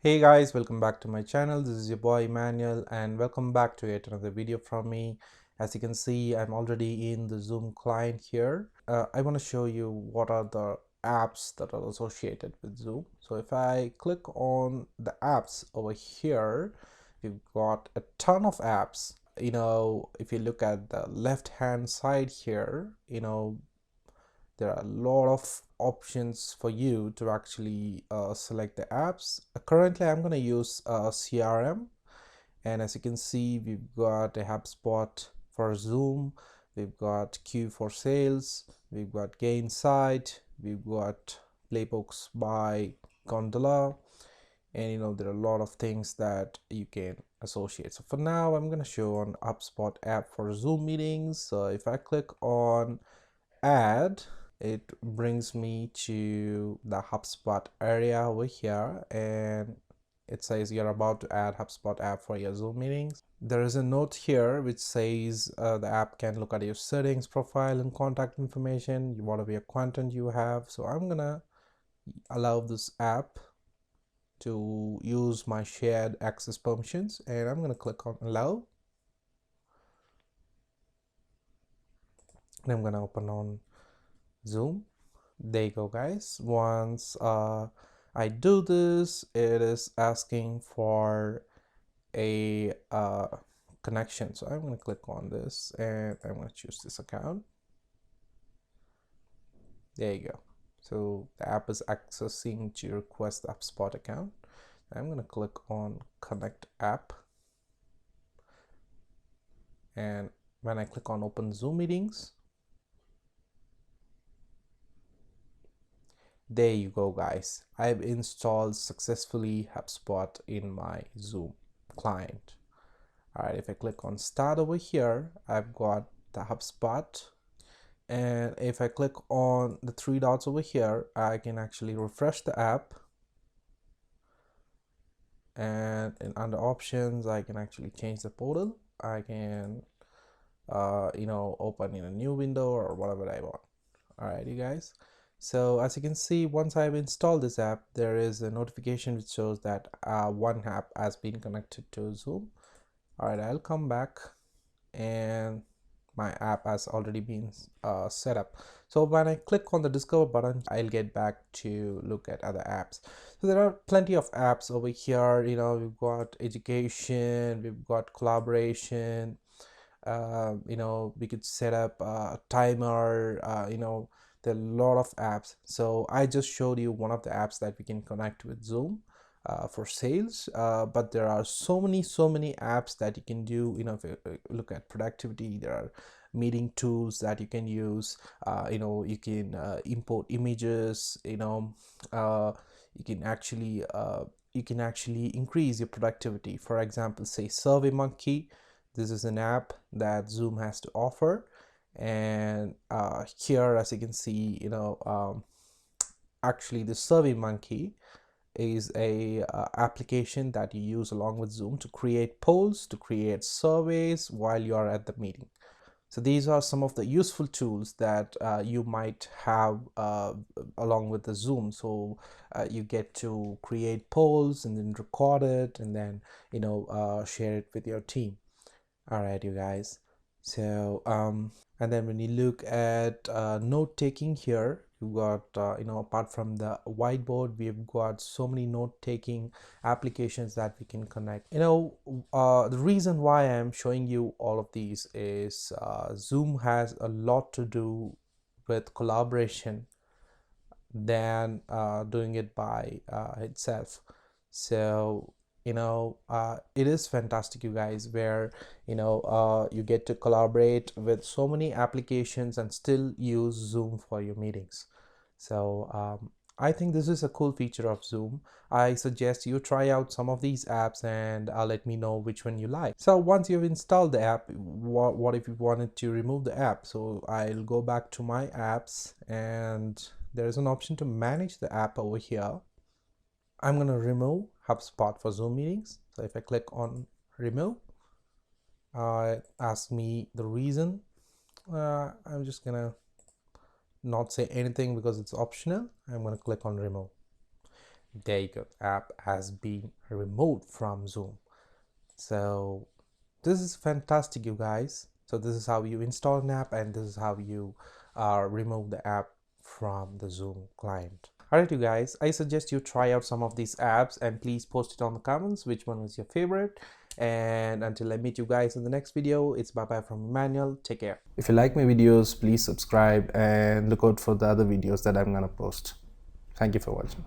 Hey guys, welcome back to my channel. This is your boy Emmanuel and welcome back to yet another video from me. As you can see, I'm already in the Zoom client here. I want to show you what are the apps that are associated with Zoom. So if I click on the apps over here, we've got a ton of apps. If you look at the left hand side here, there are a lot of options for you to actually select the apps. Currently I'm going to use CRM, and as you can see, we've got a Hubspot for Zoom, we've got Queue for Sales, we've got Gainsight, we've got Playbooks by Gondola, and there are a lot of things that you can associate. So for now I'm going to show on Hubspot app for Zoom meetings. So if I click on add, it brings me to the HubSpot area over here, and it says you're about to add HubSpot app for your Zoom meetings. There is a note here which says the app can look at your settings, profile, and contact information, whatever your content you have. So I'm gonna allow this app to use my shared access permissions, and I'm gonna click on allow, and I'm gonna open on Zoom. There you go, guys. Once I do this, it is asking for a connection. So I'm going to click on this and I'm going to choose this account. There you go. So the app is accessing to request the HubSpot account. I'm going to click on connect app, and when I click on open Zoom meetings, there you go, guys. I've installed successfully HubSpot in my Zoom client. All right, if I click on start over here, I've got the HubSpot, and if I click on the three dots over here, I can actually refresh the app, and under options I can actually change the portal. I can open in a new window or whatever I want. All right, you guys. So as you can see, once I've installed this app, there is a notification which shows that one app has been connected to Zoom. All right, I'll come back, and my app has already been set up. So when I click on the discover button, I'll get back to look at other apps. So there are plenty of apps over here. We've got education, we've got collaboration, we could set up a timer, there are a lot of apps. So I just showed you one of the apps that we can connect with Zoom for sales, but there are so many apps that you can do. If you look at productivity, there are meeting tools that you can use. You can import images. You can actually increase your productivity. For example, say SurveyMonkey. This is an app that Zoom has to offer, and here, as you can see, actually the SurveyMonkey is a application that you use along with Zoom to create polls, to create surveys while you are at the meeting. So these are some of the useful tools that you might have along with the Zoom. So you get to create polls and then record it, and then share it with your team. All right, you guys. So and then when you look at note taking here, you've got apart from the whiteboard, we've got so many note taking applications that we can connect. The reason why I'm showing you all of these is Zoom has a lot to do with collaboration than doing it by itself. So it is fantastic, you guys, where you get to collaborate with so many applications and still use Zoom for your meetings. So I think this is a cool feature of Zoom. I suggest you try out some of these apps and let me know which one you like. So once you've installed the app, what if you wanted to remove the app? So I'll go back to my apps, and there is an option to manage the app over here. I'm going to remove HubSpot for Zoom meetings. So if I click on remove, ask me the reason. I'm just going to not say anything because it's optional. I'm going to click on remove. There you go. App has been removed from Zoom. So this is fantastic, you guys. So this is how you install an app, and this is how you remove the app from the Zoom client. Alright, you guys, I suggest you try out some of these apps and please post it on the comments which one was your favorite. And until I meet you guys in the next video, it's bye bye from Emmanuel. Take care. If you like my videos, please subscribe and look out for the other videos that I'm gonna post. Thank you for watching.